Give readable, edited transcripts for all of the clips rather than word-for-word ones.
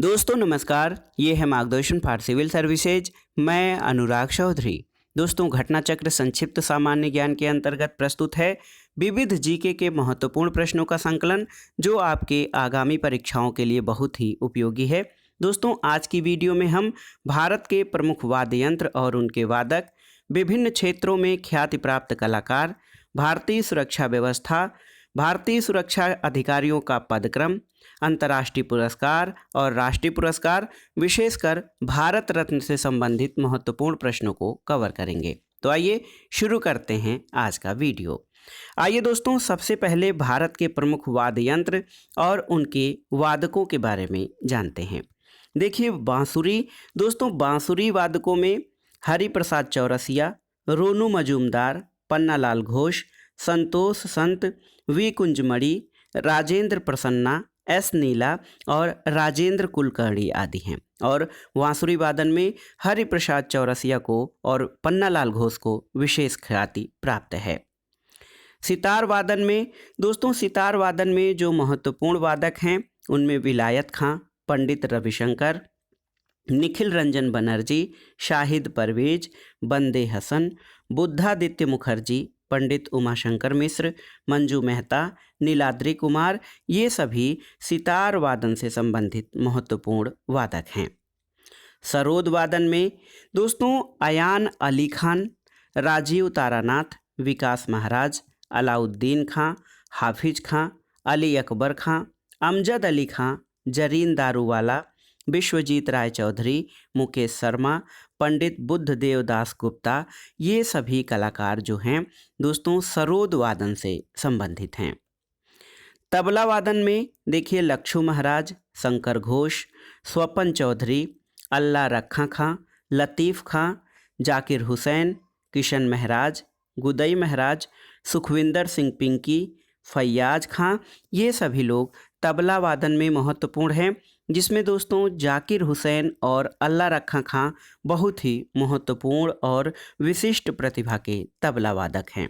दोस्तों नमस्कार, ये है मार्गदर्शन फॉर सिविल सर्विसेज। मैं अनुराग चौधरी। दोस्तों घटना चक्र संक्षिप्त सामान्य ज्ञान के अंतर्गत प्रस्तुत है विविध जीके के महत्वपूर्ण प्रश्नों का संकलन जो आपके आगामी परीक्षाओं के लिए बहुत ही उपयोगी है। दोस्तों आज की वीडियो में हम भारत के प्रमुख वाद्य यंत्र और उनके वादक, विभिन्न क्षेत्रों में ख्याति प्राप्त कलाकार, भारतीय सुरक्षा व्यवस्था, भारतीय सुरक्षा अधिकारियों का पदक्रम, अंतर्राष्ट्रीय पुरस्कार और राष्ट्रीय पुरस्कार, विशेषकर भारत रत्न से संबंधित महत्वपूर्ण प्रश्नों को कवर करेंगे। तो आइए शुरू करते हैं आज का वीडियो। आइए दोस्तों सबसे पहले भारत के प्रमुख वाद्य यंत्र और उनके वादकों के बारे में जानते हैं। देखिए बांसुरी, दोस्तों बांसुरी वादकों में हरिप्रसाद चौरसिया, रोनू मजूमदार, पन्नालाल घोष, संतोष संत, वी कुंजमणि, राजेंद्र प्रसन्ना, एस नीला और राजेंद्र कुलकर्णी आदि हैं। और बांसुरी वादन में हरिप्रसाद चौरसिया को और पन्नालाल घोष को विशेष ख्याति प्राप्त है। सितार वादन में दोस्तों सितार वादन में जो महत्वपूर्ण वादक हैं उनमें विलायत खां, पंडित रविशंकर, निखिल रंजन बनर्जी, शाहिद परवेज, बंदे हसन, बुद्धादित्य मुखर्जी, पंडित उमाशंकर मिश्र, मंजू मेहता, नीलाद्रि कुमार, ये सभी सितार वादन से संबंधित महत्वपूर्ण वादक हैं। सरोद वादन में दोस्तों अयान अली खान, राजीव तारानाथ, विकास महाराज, अलाउद्दीन खां, हाफिज खां, अली अकबर खां, अमजद अली खां, जरीन दारूवाला, विश्वजीत राय चौधरी, मुकेश शर्मा, पंडित बुद्धदेव दास गुप्ता, ये सभी कलाकार जो हैं दोस्तों सरोद वादन से संबंधित हैं। तबला वादन में देखिए लक्षू महाराज, शंकर घोष, स्वपन चौधरी, अल्लाह रखा खां, लतीफ़ खां, जाकिर हुसैन, किशन महराज, गुदई महराज, सुखविंदर सिंह पिंकी, फैयाज खां, ये सभी लोग तबला वादन में महत्वपूर्ण हैं, जिसमें दोस्तों जाकिर हुसैन और अल्लाह रखा खां बहुत ही महत्वपूर्ण और विशिष्ट प्रतिभा के तबला वादक हैं।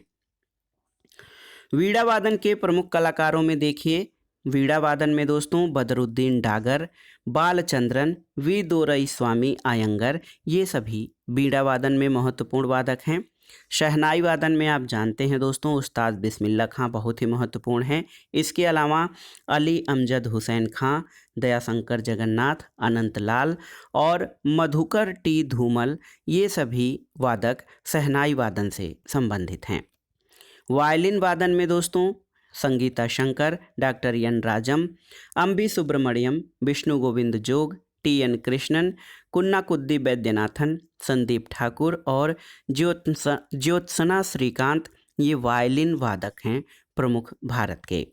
वीणा वादन के प्रमुख कलाकारों में देखिए वीणा वादन में दोस्तों बदरुद्दीन डागर, बालचंद्रन, वी दोरई स्वामी आयंगर, ये सभी वीणा वादन में महत्वपूर्ण वादक हैं। शहनाई वादन में आप जानते हैं दोस्तों उस्ताद बिस्मिल्लाह खां बहुत ही महत्वपूर्ण हैं। इसके अलावा अली अमजद हुसैन खां, दयाशंकर जगन्नाथ, अनंत लाल और मधुकर टी धूमल, ये सभी वादक शहनाई वादन से संबंधित हैं। वायलिन वादन में दोस्तों संगीता शंकर, डॉक्टर एन राजम, अम्बी सुब्रमण्यम, विष्णु गोविंद जोग, टी.एन. कृष्णन, कुन्नाकुद्दी वैद्यनाथन, संदीप ठाकुर और ज्योत्सना श्रीकांत, ये वायलिन वादक हैं प्रमुख भारत के।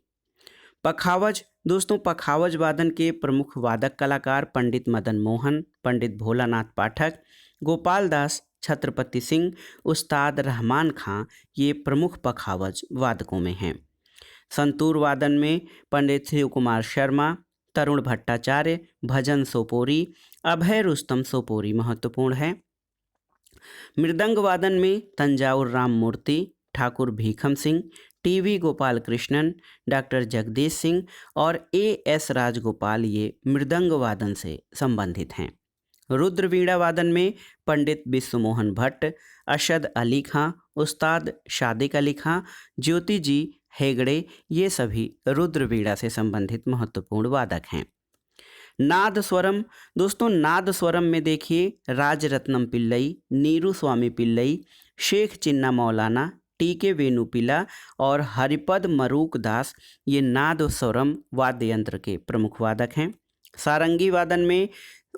पखावज दोस्तों पखावज वादन के प्रमुख वादक कलाकार पंडित मदन मोहन, पंडित भोलानाथ पाठक, गोपाल दास, छत्रपति सिंह, उस्ताद रहमान खां, ये प्रमुख पखावज वादकों में हैं। संतूर वादन में पंडित शिव कुमार शर्मा, तरुण भट्टाचार्य, भजन सोपोरी, अभय रुस्तम सोपोरी महत्वपूर्ण है। मृदंग वादन में तंजावुर राम मूर्ति, ठाकुर भीखम सिंह, टी.वी. गोपाल कृष्णन, डॉक्टर जगदीश सिंह और ए.एस. राजगोपाल, ये मृदंग वादन से संबंधित हैं। रुद्र वीणा वादन में पंडित विश्वमोहन भट्ट, अशद अली खां, उस्ताद सादिक अली खां, ज्योति जी हेगड़े, ये सभी रुद्र वीणा से संबंधित महत्वपूर्ण वादक हैं। नाद स्वरम दोस्तों नाद स्वरम में देखिए राजरत्नम पिल्लई, नीरू स्वामी पिल्लई, शेख चिन्ना मौलाना, टी.के. वेणुपिला और हरिपद मरूक दास, ये नाद स्वरम वाद्य यंत्र के प्रमुख वादक हैं। सारंगी वादन में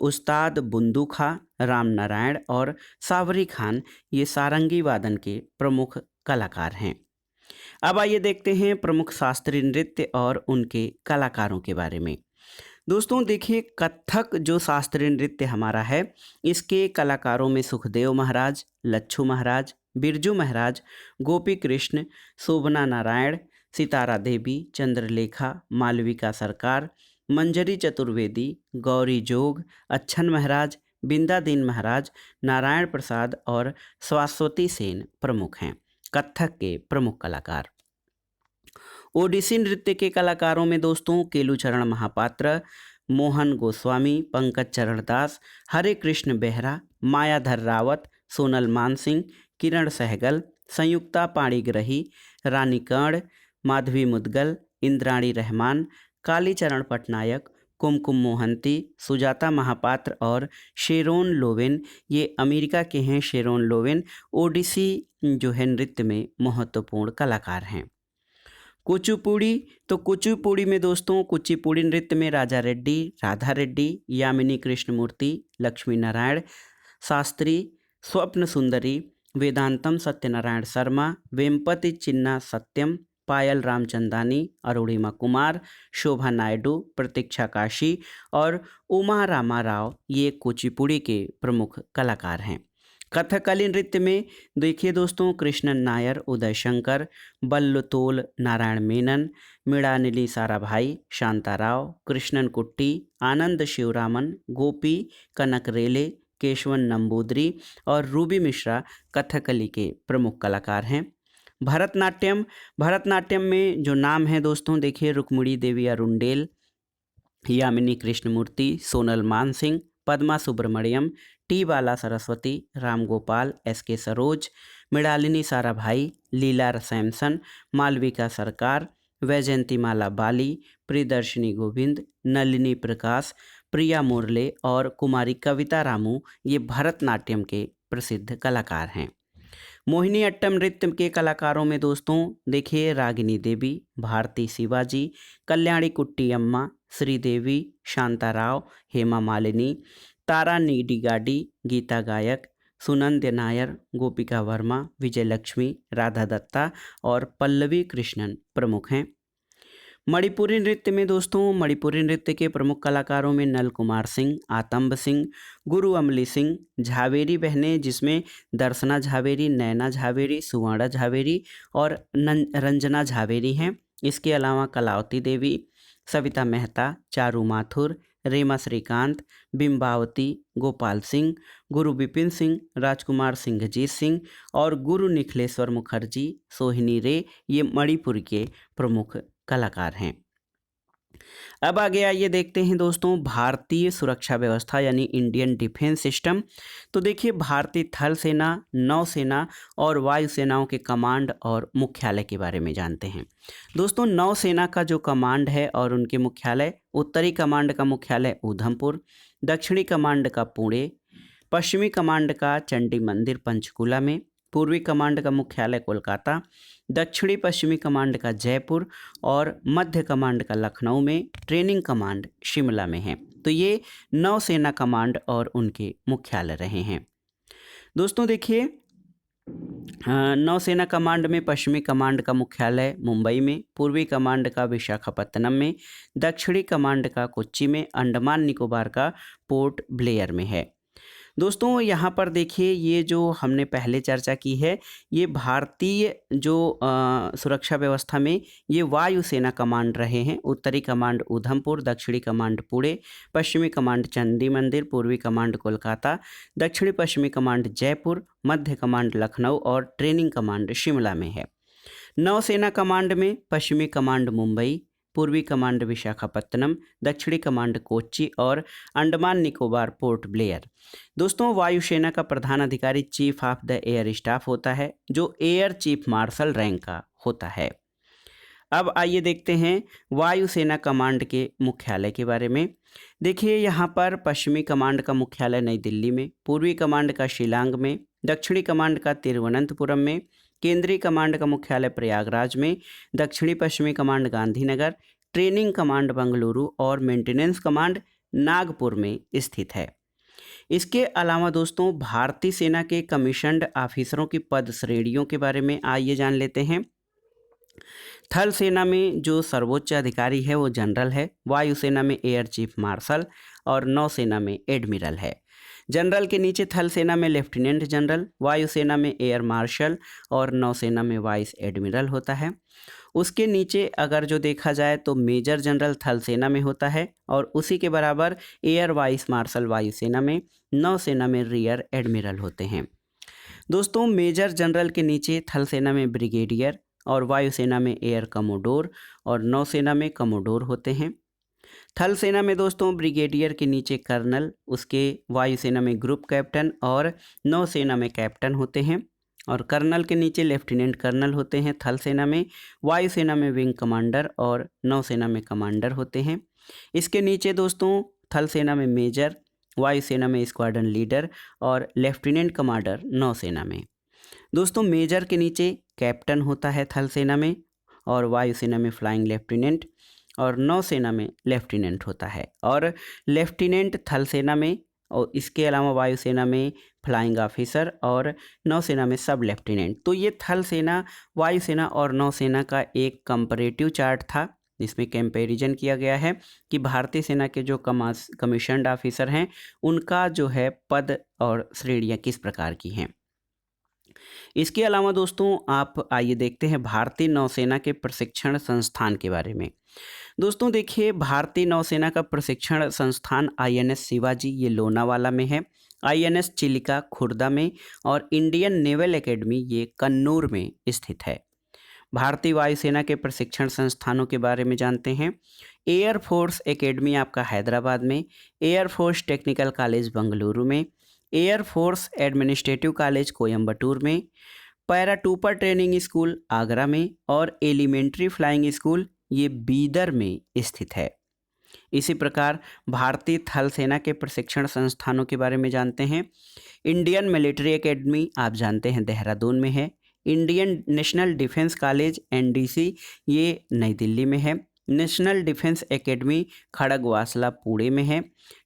उस्ताद बुंदू खां, राम नारायण और सावरी खान, ये सारंगी वादन के प्रमुख कलाकार हैं। अब आइए देखते हैं प्रमुख शास्त्रीय नृत्य और उनके कलाकारों के बारे में। दोस्तों देखिए कथक जो शास्त्रीय नृत्य हमारा है, इसके कलाकारों में सुखदेव महाराज, लच्छू महाराज, बिरजू महाराज, गोपी कृष्ण, शोभना नारायण, सितारा देवी, चंद्रलेखा, मालविका सरकार, मंजरी चतुर्वेदी, गौरी जोग, अच्छन महाराज, बिंदादीन महाराज, नारायण प्रसाद और स्वास्वती सेन प्रमुख हैं कथक के प्रमुख कलाकार। ओडिसी नृत्य के कलाकारों में दोस्तों केलुचरण महापात्र, मोहन गोस्वामी, पंकज चरण दास, हरे कृष्ण बेहरा, मायाधर रावत, सोनल मानसिंह, किरण सहगल, संयुक्ता पाणिग्रही, रानी कर्ण, माधवी मुदगल, इंद्राणी रहमान, कालीचरण पटनायक, कुमकुम मोहंती, सुजाता महापात्र और शेरोन लोवेन, ये अमेरिका के हैं। शेरोन लोवेन ओडिसी जो है नृत्य में महत्वपूर्ण कलाकार हैं। कुचिपुड़ी, तो कुचिपुड़ी में दोस्तों कुचिपुड़ी नृत्य में राजा रेड्डी, राधा रेड्डी, यामिनी कृष्णमूर्ति, लक्ष्मी नारायण शास्त्री, स्वप्न सुंदरी, वेदांतम सत्यनारायण शर्मा, वेम्पति चिन्ना सत्यम, पायल रामचंदानी, अरुणिमा कुमार, शोभा नायडू, प्रतीक्षा काशी और उमा रामा राव, ये कुचिपुड़ी के प्रमुख कलाकार हैं। कथकली नृत्य में देखिए दोस्तों कृष्णन नायर, उदय शंकर, बल्लतोल नारायण मेनन, मृणालिनी साराभाई, शांताराव, कृष्णन कुट्टी, आनंद शिवरामन, गोपी कनक रेले, केशवन नंबूदरी और रूबी मिश्रा कथकली के प्रमुख कलाकार हैं। भरतनाट्यम, भरतनाट्यम में जो नाम है दोस्तों देखिए रुक्मिणी देवी अरुंडेल, यामिनी कृष्णमूर्ति, सोनल मानसिंह, पद्मा सुब्रमण्यम, टी बाला सरस्वती, राम गोपाल, एस के सरोज, मृणालिनी साराभाई, लीला सैमसन, मालविका सरकार, वैजयंती माला बाली, प्रियदर्शिनी गोविंद, नलिनी प्रकाश, प्रिया मुरले और कुमारी कविता रामू, ये भरतनाट्यम के प्रसिद्ध कलाकार हैं। मोहिनी अट्टम नृत्य के कलाकारों में दोस्तों देखिए रागिनी देवी, भारती शिवाजी, कल्याणी कुट्टी अम्मा, श्रीदेवी, शांताराव, हेमा मालिनी, तारा नीडिगाडी, गीता गायक, सुनंद्य नायर, गोपिका वर्मा, विजयलक्ष्मी, राधा दत्ता और पल्लवी कृष्णन प्रमुख हैं। मणिपुरी नृत्य में दोस्तों मणिपुरी नृत्य के प्रमुख कलाकारों में नल कुमार सिंह, आतंब सिंह, गुरु अमली सिंह, झावेरी बहनें जिसमें दर्शना झावेरी, नैना झावेरी, सुवर्णा झावेरी और रंजना झावेरी हैं। इसके अलावा कलावती देवी, सविता मेहता, चारू माथुर, रेमा श्रीकांत, बिंबावती, गोपाल सिंह, गुरु विपिन सिंह, राजकुमार सिंहजीत सिंह और गुरु निखिलेश्वर मुखर्जी, सोहिनी रे, ये मणिपुर के प्रमुख कलाकार हैं। अब आगे आइए देखते हैं दोस्तों भारतीय सुरक्षा व्यवस्था यानी इंडियन डिफेंस सिस्टम। तो देखिए भारतीय थल सेना, नौसेना और वायुसेनाओं के कमांड और मुख्यालय के बारे में जानते हैं। दोस्तों नौसेना का जो कमांड है और उनके मुख्यालय, उत्तरी कमांड का मुख्यालय ऊधमपुर, दक्षिणी कमांड का पुणे, पश्चिमी कमांड का चंडी मंदिर पंचकुला में, पूर्वी कमांड का मुख्यालय कोलकाता, दक्षिणी पश्चिमी कमांड का जयपुर और मध्य कमांड का लखनऊ में, ट्रेनिंग कमांड शिमला में है। तो ये नौसेना कमांड और उनके मुख्यालय रहे हैं। दोस्तों देखिए नौसेना कमांड में पश्चिमी कमांड का मुख्यालय मुंबई में, पूर्वी कमांड का विशाखापत्तनम में, दक्षिणी कमांड का कोच्चि में, अंडमान निकोबार का पोर्ट ब्लेयर में है। दोस्तों यहाँ पर देखिए ये जो हमने पहले चर्चा की है ये भारतीय जो सुरक्षा व्यवस्था में ये वायुसेना कमांड रहे हैं। उत्तरी कमांड ऊधमपुर, दक्षिणी कमांड पुणे, पश्चिमी कमांड चंडी मंदिर, पूर्वी कमांड कोलकाता, दक्षिणी पश्चिमी कमांड जयपुर, मध्य कमांड लखनऊ और ट्रेनिंग कमांड शिमला में है। नौसेना कमांड में पश्चिमी कमांड मुंबई, पूर्वी कमांड विशाखापत्तनम, दक्षिणी कमांड कोच्चि और अंडमान निकोबार पोर्ट ब्लेयर। दोस्तों वायुसेना का प्रधान अधिकारी chief of the air staff होता है जो एयर चीफ मार्शल रैंक का होता है। अब आइए देखते हैं वायुसेना कमांड के मुख्यालय के बारे में। देखिए यहाँ पर पश्चिमी कमांड का मुख्यालय नई दिल्ली में, पूर्वी कमांड का शिलांग में, दक्षिणी कमांड का तिरुवनंतपुरम में, केंद्रीय कमांड का मुख्यालय प्रयागराज में, दक्षिणी पश्चिमी command Gandhinagar, training command Bengaluru और मेंटेनेंस कमांड नागपुर में स्थित है। इसके अलावा दोस्तों भारतीय सेना के कमीशन्ड ऑफिसरों की पद श्रेणियों के बारे में आइए जान लेते हैं। थल सेना में जो सर्वोच्च अधिकारी है वो जनरल है, वायुसेना में एयर चीफ मार्शल और नौसेना में एडमिरल है। जनरल के नीचे थल सेना में लेफ्टिनेंट जनरल, वायुसेना में एयर मार्शल और नौसेना में वाइस एडमिरल होता है। उसके नीचे अगर जो देखा जाए तो मेजर जनरल थल सेना में होता है और उसी के बराबर एयर वाइस मार्शल वायुसेना में, नौसेना में रियर एडमिरल होते हैं। दोस्तों मेजर जनरल के नीचे थल सेना में ब्रिगेडियर और वायुसेना में एयर कमोडोर और नौसेना में कमोडोर होते हैं। थल सेना में दोस्तों ब्रिगेडियर के नीचे कर्नल, उसके वायुसेना में ग्रुप कैप्टन और नौसेना में कैप्टन होते हैं। और कर्नल के नीचे लेफ्टिनेंट कर्नल होते हैं थल सेना में, वायुसेना में विंग कमांडर और नौसेना में कमांडर होते हैं। इसके नीचे दोस्तों थल सेना में मेजर, वायुसेना में स्क्वाड्रन लीडर और लेफ्टिनेंट कमांडर नौसेना में। दोस्तों मेजर के नीचे कैप्टन होता है थल सेना में, और वायुसेना में फ्लाइंग लेफ्टिनेंट और नौसेना में लेफ्टिनेंट होता है। और लेफ्टिनेंट थल सेना में, और इसके अलावा वायुसेना में फ्लाइंग ऑफिसर और नौसेना में सब लेफ्टिनेंट। तो ये थल सेना, वायुसेना और नौसेना का एक कंपैरेटिव चार्ट था, जिसमें कंपैरिजन किया गया है कि भारतीय सेना के जो कमीशन्ड ऑफिसर हैं उनका जो है पद और श्रेणियाँ किस प्रकार की हैं। इसके अलावा दोस्तों आप आइए देखते हैं भारतीय नौसेना के प्रशिक्षण संस्थान के बारे में। दोस्तों देखिए, भारतीय नौसेना का प्रशिक्षण संस्थान INS शिवाजी ये लोनावाला में है, INS चिलिका खुर्दा में, और इंडियन नेवल एकेडमी ये कन्नूर में स्थित है। भारतीय वायुसेना के प्रशिक्षण संस्थानों के बारे में जानते हैं। एयरफोर्स एकेडमी आपका हैदराबाद में, एयरफोर्स टेक्निकल कॉलेज बेंगलुरु में, एयरफोर्स एडमिनिस्ट्रेटिव कॉलेज कोयम्बटूर में, पैराटूपर ट्रेनिंग स्कूल आगरा में, और एलिमेंट्री फ्लाइंग स्कूल ये बीदर में स्थित है। इसी प्रकार भारतीय थल सेना के प्रशिक्षण संस्थानों के बारे में जानते हैं। इंडियन मिलिट्री एकेडमी आप जानते हैं देहरादून में है, Indian national defence college NDC ये नई दिल्ली में है, national defence academy Khadakwasla Pune में है,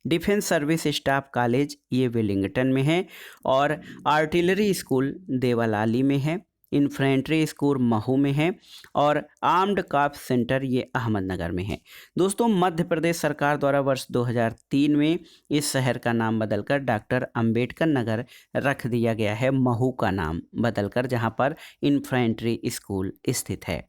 डिफेंस सर्विस स्टाफ कॉलेज ये वेलिंगटन में है, और आर्टिलरी स्कूल देवलाली में है, इन्फेंट्री स्कूल महू में है, और आर्म्ड कॉर्प्स सेंटर ये अहमदनगर में है। दोस्तों मध्य प्रदेश सरकार द्वारा वर्ष 2003 में इस शहर का नाम बदलकर डॉक्टर अंबेडकर नगर रख दिया गया है, महू का नाम बदलकर, जहां पर इन्फेंट्री स्कूल स्थित है।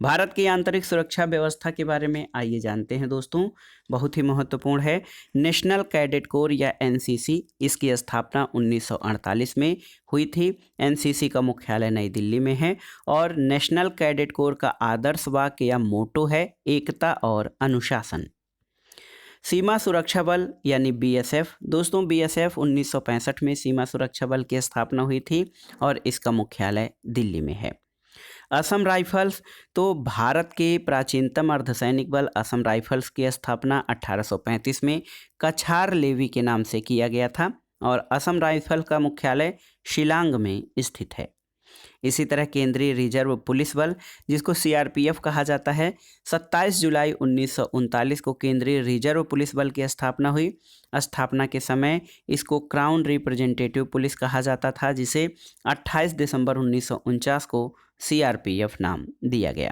भारत की आंतरिक सुरक्षा व्यवस्था के बारे में आइए जानते हैं दोस्तों, बहुत ही महत्वपूर्ण है। नेशनल कैडेट कोर या NCC, इसकी स्थापना 1948 में हुई थी। NCC का मुख्यालय नई दिल्ली में है, और नेशनल कैडेट कोर का आदर्श वाक्य या मोटो है एकता और अनुशासन। सीमा सुरक्षा बल यानी BSF, दोस्तों BSF 1965 में सीमा सुरक्षा बल की स्थापना हुई थी, और इसका मुख्यालय दिल्ली में है। असम राइफल्स, तो भारत के प्राचीनतम अर्धसैनिक बल असम राइफल्स की स्थापना 1835 में कछार लेवी के नाम से किया गया था, और असम राइफल का मुख्यालय शिलांग में स्थित है। इसी तरह केंद्रीय रिजर्व पुलिस बल, जिसको CRPF कहा जाता है, 27 जुलाई 1939 को केंद्रीय रिजर्व पुलिस बल की स्थापना हुई। स्थापना के समय इसको क्राउन रिप्रेजेंटेटिव पुलिस कहा जाता था, जिसे 28 दिसंबर 1949 को CRPF नाम दिया गया।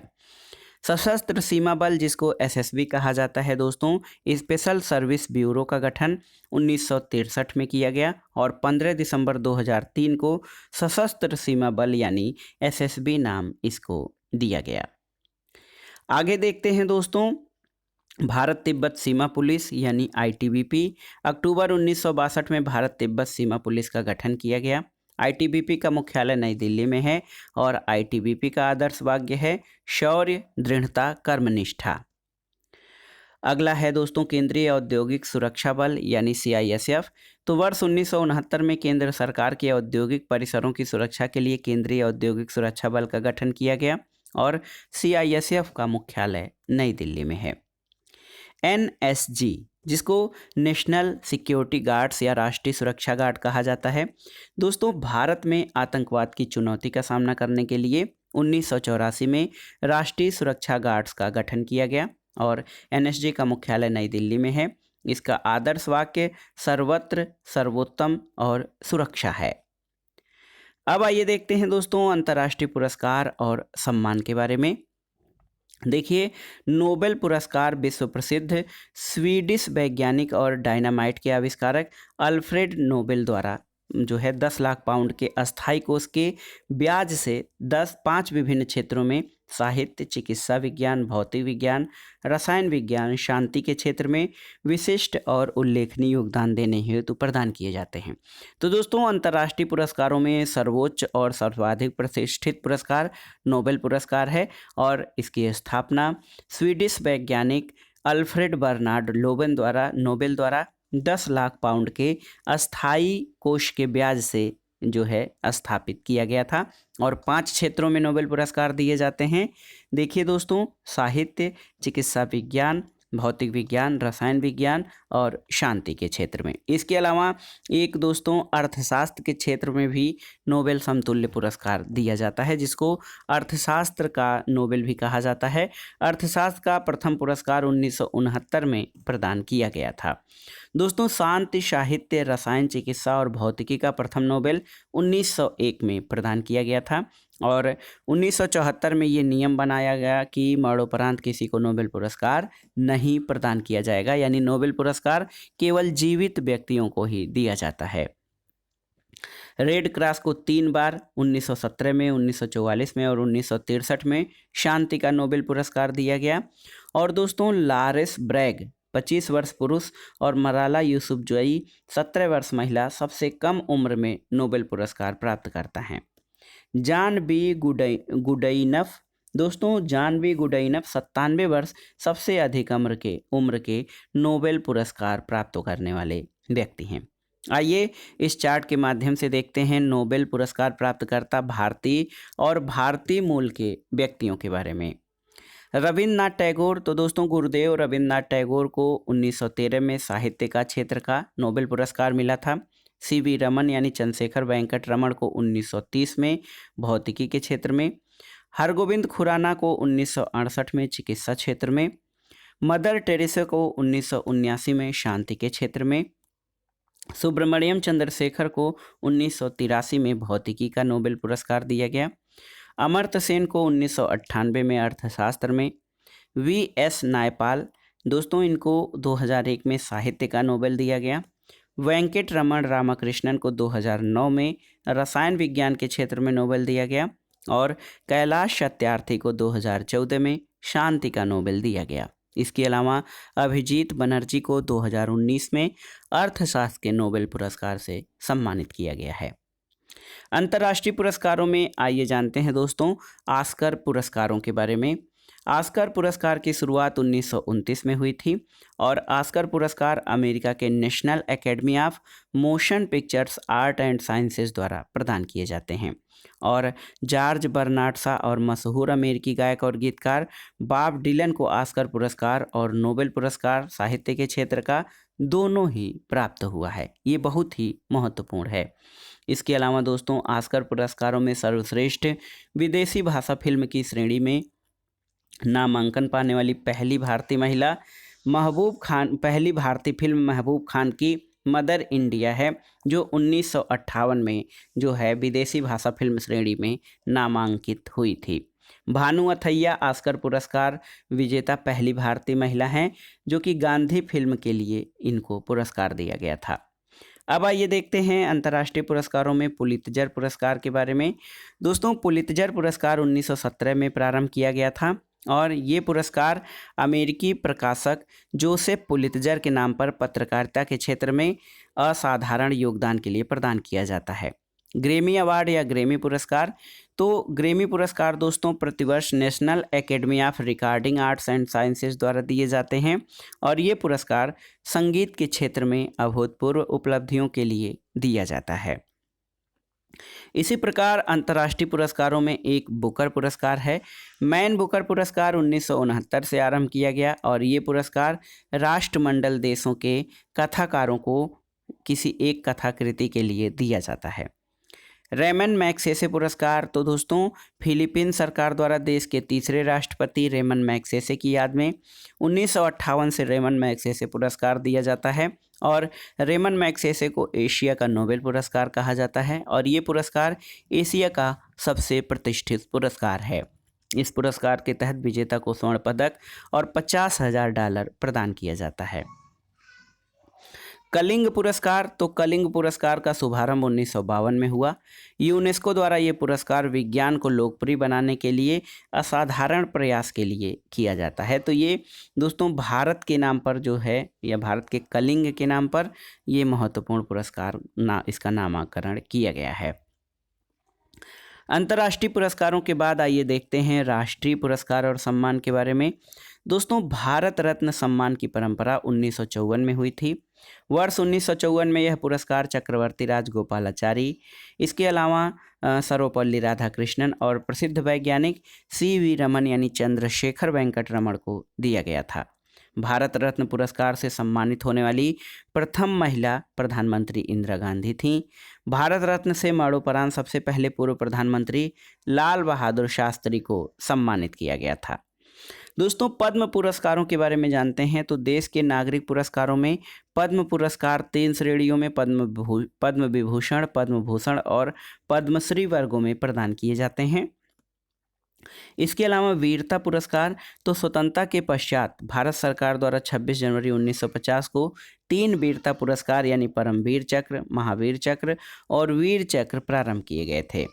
सशस्त्र सीमा बल, जिसको SSB कहा जाता है दोस्तों, स्पेशल सर्विस ब्यूरो का गठन 1963 में किया गया, और 15 दिसंबर 2003 को सशस्त्र सीमा बल यानी SSB नाम इसको दिया गया। आगे देखते हैं दोस्तों, भारत तिब्बत सीमा पुलिस यानी ITBP, अक्टूबर 1962 में भारत तिब्बत सीमा पुलिस का गठन किया गया। ITBP का मुख्यालय नई दिल्ली में है, और ITBP का आदर्श वाक्य है शौर्य, दृढ़ता, कर्मनिष्ठा। अगला है दोस्तों केंद्रीय औद्योगिक सुरक्षा बल यानी CISF, तो वर्ष 1969 में केंद्र सरकार के औद्योगिक परिसरों की सुरक्षा के लिए केंद्रीय औद्योगिक सुरक्षा बल का गठन किया गया, और CISF का मुख्यालय नई दिल्ली में है। NSG, जिसको नेशनल सिक्योरिटी गार्ड्स या राष्ट्रीय सुरक्षा गार्ड कहा जाता है, दोस्तों भारत में आतंकवाद की चुनौती का सामना करने के लिए 1984 में राष्ट्रीय सुरक्षा गार्ड्स का गठन किया गया, और NSG का मुख्यालय नई दिल्ली में है। इसका आदर्श वाक्य सर्वत्र सर्वोत्तम और सुरक्षा है। अब आइए देखते हैं दोस्तों अंतर्राष्ट्रीय पुरस्कार और सम्मान के बारे में। देखिए, नोबेल पुरस्कार विश्व प्रसिद्ध स्वीडिश वैज्ञानिक और डायनामाइट के आविष्कारक अल्फ्रेड नोबेल द्वारा जो है 10 लाख पाउंड के अस्थायी कोष के ब्याज से 5 विभिन्न क्षेत्रों में साहित्य, चिकित्सा विज्ञान, भौतिक विज्ञान, रसायन विज्ञान, शांति के क्षेत्र में विशिष्ट और उल्लेखनीय योगदान देने हेतु प्रदान किए जाते हैं। तो दोस्तों, अंतर्राष्ट्रीय पुरस्कारों में सर्वोच्च और सर्वाधिक प्रतिष्ठित पुरस्कार नोबेल पुरस्कार है और इसकी स्थापना स्वीडिश वैज्ञानिक अल्फ्रेड बर्नार्ड नोबेल द्वारा 10 लाख पाउंड के अस्थायी कोष के ब्याज से जो है स्थापित किया गया था और 5 क्षेत्रों में नोबेल पुरस्कार दिए जाते हैं। देखिए दोस्तों, साहित्य, चिकित्सा विज्ञान, भौतिक विज्ञान, रसायन विज्ञान और शांति के क्षेत्र में। इसके अलावा एक दोस्तों अर्थशास्त्र के क्षेत्र में भी नोबेल समतुल्य पुरस्कार दिया जाता है, जिसको अर्थशास्त्र का नोबेल भी कहा जाता है। अर्थशास्त्र का प्रथम पुरस्कार 1969 में प्रदान किया गया था। दोस्तों, शांति, साहित्य, रसायन, चिकित्सा और भौतिकी का प्रथम नोबेल 1901 में प्रदान किया गया था और 1974 में ये नियम बनाया गया कि मरणोपरांत किसी को नोबेल पुरस्कार नहीं प्रदान किया जाएगा, यानी नोबेल पुरस्कार केवल जीवित व्यक्तियों को ही दिया जाता है। रेड क्रॉस को 3 बार 1917 में, 1944 में और 1963 में शांति का नोबेल पुरस्कार दिया गया। और दोस्तों, लॉरेंस ब्रैग 25 वर्ष पुरुष और मलाला यूसुफजई 17 वर्ष महिला सबसे कम उम्र में नोबेल पुरस्कार प्राप्त करता है। जॉन बी गुडइनफ 97 वर्ष सबसे अधिक उम्र के नोबेल पुरस्कार प्राप्त करने वाले व्यक्ति हैं। आइए इस चार्ट के माध्यम से देखते हैं नोबेल पुरस्कार प्राप्तकर्ता भारतीय और भारतीय मूल के व्यक्तियों के बारे में। रविन्द्रनाथ टैगोर, तो दोस्तों गुरुदेव रविन्द्रनाथ टैगोर को 1913 में साहित्य का क्षेत्र का नोबेल पुरस्कार मिला था। सीवी रमन यानी चंद्रशेखर वेंकट रमन को 1930 में भौतिकी के क्षेत्र में, हरगोविंद खुराना को 1968 में चिकित्सा क्षेत्र में, मदर टेरेसा को 1979 में शांति के क्षेत्र में, सुब्रमण्यम चंद्रशेखर को 1983 में भौतिकी का नोबेल पुरस्कार दिया गया, अमर्त्य सेन को 1998 में अर्थशास्त्र में, वी.एस. नायपाल दोस्तों इनको 2001 में साहित्य का नोबेल दिया गया, वेंकट रमन रामकृष्णन को 2009 में रसायन विज्ञान के क्षेत्र में नोबेल दिया गया और कैलाश सत्यार्थी को 2014 में शांति का नोबेल दिया गया। इसके अलावा अभिजीत बनर्जी को 2019 में अर्थशास्त्र के नोबेल पुरस्कार से सम्मानित किया गया है। अंतर्राष्ट्रीय पुरस्कारों में आइए जानते हैं दोस्तों ऑस्कर पुरस्कारों के बारे में। ऑस्कर पुरस्कार की शुरुआत 1929 में हुई थी और ऑस्कर पुरस्कार अमेरिका के national academy of motion pictures art and sciences द्वारा प्रदान किए जाते हैं और जॉर्ज बर्नार्ड शॉ और मशहूर अमेरिकी गायक और गीतकार बॉब डिलन को ऑस्कर पुरस्कार और नोबेल पुरस्कार साहित्य के क्षेत्र का दोनों ही प्राप्त हुआ है। ये बहुत ही महत्वपूर्ण है। इसके अलावा दोस्तों ऑस्कर पुरस्कारों में सर्वश्रेष्ठ विदेशी भाषा फिल्म की श्रेणी में नामांकन पाने वाली पहली भारतीय फिल्म महबूब खान की मदर इंडिया है, जो 1958 में जो है विदेशी भाषा फिल्म श्रेणी में नामांकित हुई थी। भानु अथैया ऑस्कर पुरस्कार विजेता पहली भारतीय महिला हैं, जो कि गांधी फिल्म के लिए इनको पुरस्कार दिया गया था। अब आइए देखते हैं अंतर्राष्ट्रीय पुरस्कारों में पुलित्जर पुरस्कार के बारे में। दोस्तों पुलित्जर पुरस्कार 1917 में प्रारंभ किया गया था और ये पुरस्कार अमेरिकी प्रकाशक जोसेफ पुलित्जर के नाम पर पत्रकारिता के क्षेत्र में असाधारण योगदान के लिए प्रदान किया जाता है। ग्रेमी अवार्ड या ग्रेमी पुरस्कार, तो ग्रेमी पुरस्कार दोस्तों प्रतिवर्ष national academy of recording arts and sciences द्वारा दिए जाते हैं और ये पुरस्कार संगीत के क्षेत्र में अभूतपूर्व उपलब्धियों के लिए दिया जाता है। इसी प्रकार अंतर्राष्ट्रीय पुरस्कारों में एक बुकर पुरस्कार है। मैन बुकर पुरस्कार 1969 से आरंभ किया गया और ये पुरस्कार राष्ट्रमंडल देशों के कथाकारों को किसी एक कथाकृति के लिए दिया जाता है। रेमन मैग्सेसे पुरस्कार, तो दोस्तों फिलीपीन सरकार द्वारा देश के तीसरे राष्ट्रपति रेमन मैग्सेसे की याद में 1958 से रेमन मैग्सेसे पुरस्कार दिया जाता है और रेमन मैग्सेसे को एशिया का नोबेल पुरस्कार कहा जाता है और ये पुरस्कार एशिया का सबसे प्रतिष्ठित पुरस्कार है। इस पुरस्कार के तहत विजेता को स्वर्ण पदक और $50,000 प्रदान किया जाता है। कलिंग पुरस्कार, तो कलिंग पुरस्कार का शुभारंभ 1952 में हुआ। यूनेस्को द्वारा ये पुरस्कार विज्ञान को लोकप्रिय बनाने के लिए असाधारण प्रयास के लिए किया जाता है। तो ये दोस्तों भारत के नाम पर जो है, या भारत के कलिंग के नाम पर ये महत्वपूर्ण पुरस्कार इसका नामकरण किया गया है। अंतर्राष्ट्रीय पुरस्कारों के बाद आइए देखते हैं राष्ट्रीय पुरस्कार और सम्मान के बारे में। दोस्तों, भारत रत्न सम्मान की परंपरा 1954 में हुई थी। वर्ष 1954 में यह पुरस्कार चक्रवर्ती राजगोपालाचारी, इसके अलावा सर्वपल्ली राधाकृष्णन और प्रसिद्ध वैज्ञानिक CV रमन यानी चंद्रशेखर वेंकट रमन को दिया गया था। भारत रत्न पुरस्कार से सम्मानित होने वाली प्रथम महिला प्रधानमंत्री इंदिरा गांधी थीं। भारत रत्न से मरणोपरांत सबसे पहले पूर्व प्रधानमंत्री लाल बहादुर शास्त्री को सम्मानित किया गया था। दोस्तों, पद्म पुरस्कारों के बारे में जानते हैं। तो देश के नागरिक पुरस्कारों में पद्म पुरस्कार 3 श्रेणियों में पद्म विभूषण, पद्म भूषण और पद्मश्री वर्गों में प्रदान किए जाते हैं। इसके अलावा वीरता पुरस्कार, तो स्वतंत्रता के पश्चात भारत सरकार द्वारा 26 जनवरी 1950 को 3 वीरता पुरस्कार यानी परमवीर चक्र, महावीर चक्र और वीर चक्र प्रारंभ किए गए थे।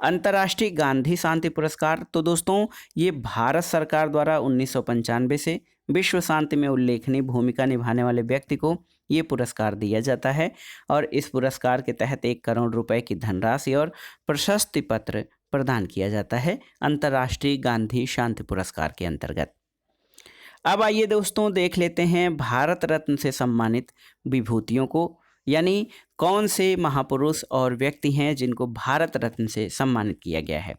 अंतर्राष्ट्रीय गांधी शांति पुरस्कार, तो दोस्तों ये भारत सरकार द्वारा 1995 से विश्व शांति में उल्लेखनीय भूमिका निभाने वाले व्यक्ति को ये पुरस्कार दिया जाता है और इस पुरस्कार के तहत 1 करोड़ रुपए की धनराशि और प्रशस्ति पत्र प्रदान किया जाता है अंतर्राष्ट्रीय गांधी शांति पुरस्कार के अंतर्गत। अब आइए दोस्तों देख लेते हैं भारत रत्न से सम्मानित विभूतियों को, यानी कौन से महापुरुष और व्यक्ति हैं जिनको भारत रत्न से सम्मानित किया गया है।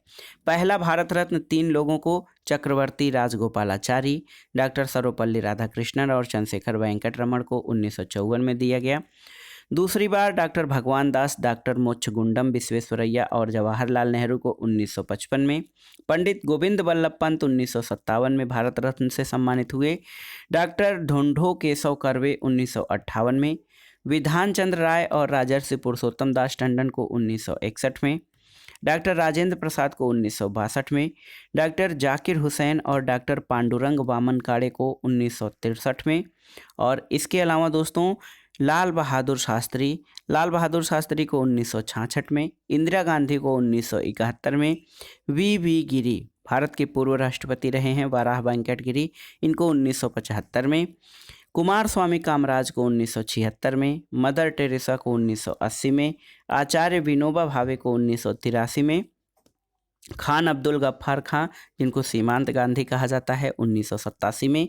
पहला भारत रत्न 3 लोगों को चक्रवर्ती राजगोपालाचारी, डॉक्टर सर्वपल्ली राधाकृष्णन और चंद्रशेखर वेंकट रमन को 1954 में दिया गया। दूसरी बार डॉक्टर भगवान दास, डॉक्टर मोक्षगुंडम विश्वेश्वरैया और जवाहरलाल नेहरू को 1955 में। पंडित गोविंद बल्लभ पंत 1957 में भारत रत्न से सम्मानित हुए। डॉक्टर ढूंढो केशव कर्वे 1958 में। विधान चंद्र राय और राजर्षि पुरुषोत्तम दास टंडन को 1961 में। डॉक्टर राजेंद्र प्रसाद को 1962 में। डॉक्टर जाकिर हुसैन और डॉक्टर पांडुरंग वामन काड़े को 1963 में। और इसके अलावा दोस्तों लाल बहादुर शास्त्री को 1966 में। इंदिरा गांधी को 1971 में। VV गिरी, भारत के पूर्व राष्ट्रपति रहे हैं वाराह वेंकट गिरी, इनको 1975 में। कुमार स्वामी कामराज को 1976 में। मदर टेरेसा को 1980 में। आचार्य विनोबा भावे को 1983 में। खान अब्दुल गफ्फार खां, जिनको सीमांत गांधी कहा जाता है, 1987 में।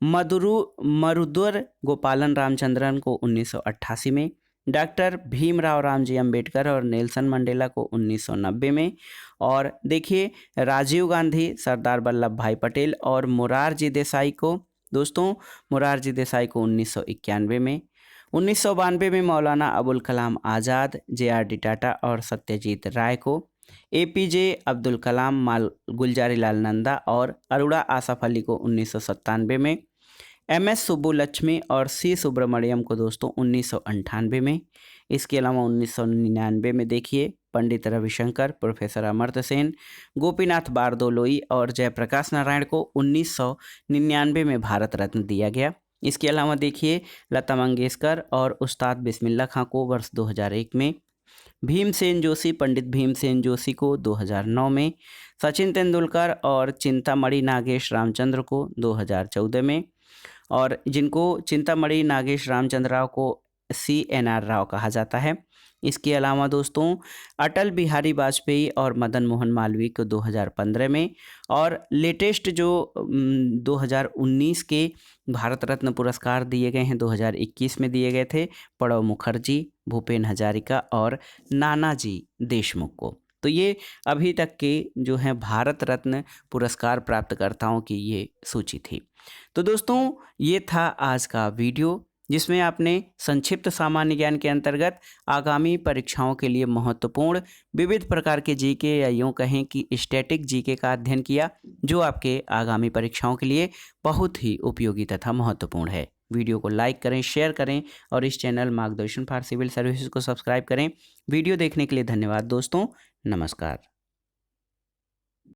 मरुदुर गोपालन रामचंद्रन को 1988 में। डॉक्टर भीमराव रामजी अंबेडकर और नेल्सन मंडेला को 1990 में। और देखिए राजीव गांधी, सरदार वल्लभ भाई पटेल और मोरारजी देसाई को 1991 में। 1992 में मौलाना अबुल कलाम आज़ाद, JRD टाटा और सत्यजीत राय को। APJ अब्दुल कलाम, गुलजारीलाल नंदा और अरुणा आसफ अली को 1997 में। MS सुब्बुलक्ष्मी और C सुब्रमण्यम को दोस्तों 1998 में। इसके अलावा 1999 में देखिए पंडित रविशंकर, प्रोफेसर अमर्त्य सेन, गोपीनाथ बारदोलोई और जयप्रकाश नारायण को 1999 में भारत रत्न दिया गया। इसके अलावा देखिए लता मंगेशकर और उस्ताद बिस्मिल्लाह खां को वर्ष 2001 में। भीमसेन जोशी, पंडित भीमसेन जोशी को 2009 में। सचिन तेंदुलकर और चिंतामणि नागेश रामचंद्र को 2014 में। और जिनको चिंतामणि नागेश रामचंद्र राव को CNR राव कहा जाता है। इसके अलावा दोस्तों अटल बिहारी वाजपेयी और मदन मोहन मालवीय को 2015 में। और लेटेस्ट जो 2019 के भारत रत्न पुरस्कार दिए गए हैं 2021 में दिए गए थे प्रणब मुखर्जी, भूपेन हजारिका और नानाजी देशमुख को। तो ये अभी तक के जो हैं भारत रत्न पुरस्कार प्राप्तकर्ताओं की ये सूची थी। तो दोस्तों ये था आज का वीडियो, जिसमें आपने संक्षिप्त सामान्य ज्ञान के अंतर्गत आगामी परीक्षाओं के लिए महत्वपूर्ण विविध प्रकार के जीके या यूँ कहें कि स्टैटिक जीके का अध्ययन किया, जो आपके आगामी परीक्षाओं के लिए बहुत ही उपयोगी तथा महत्वपूर्ण है। वीडियो को लाइक करें, शेयर करें और इस चैनल मार्गदर्शन फॉर सिविल सर्विसेज को सब्सक्राइब करें। वीडियो देखने के लिए धन्यवाद दोस्तों, नमस्कार।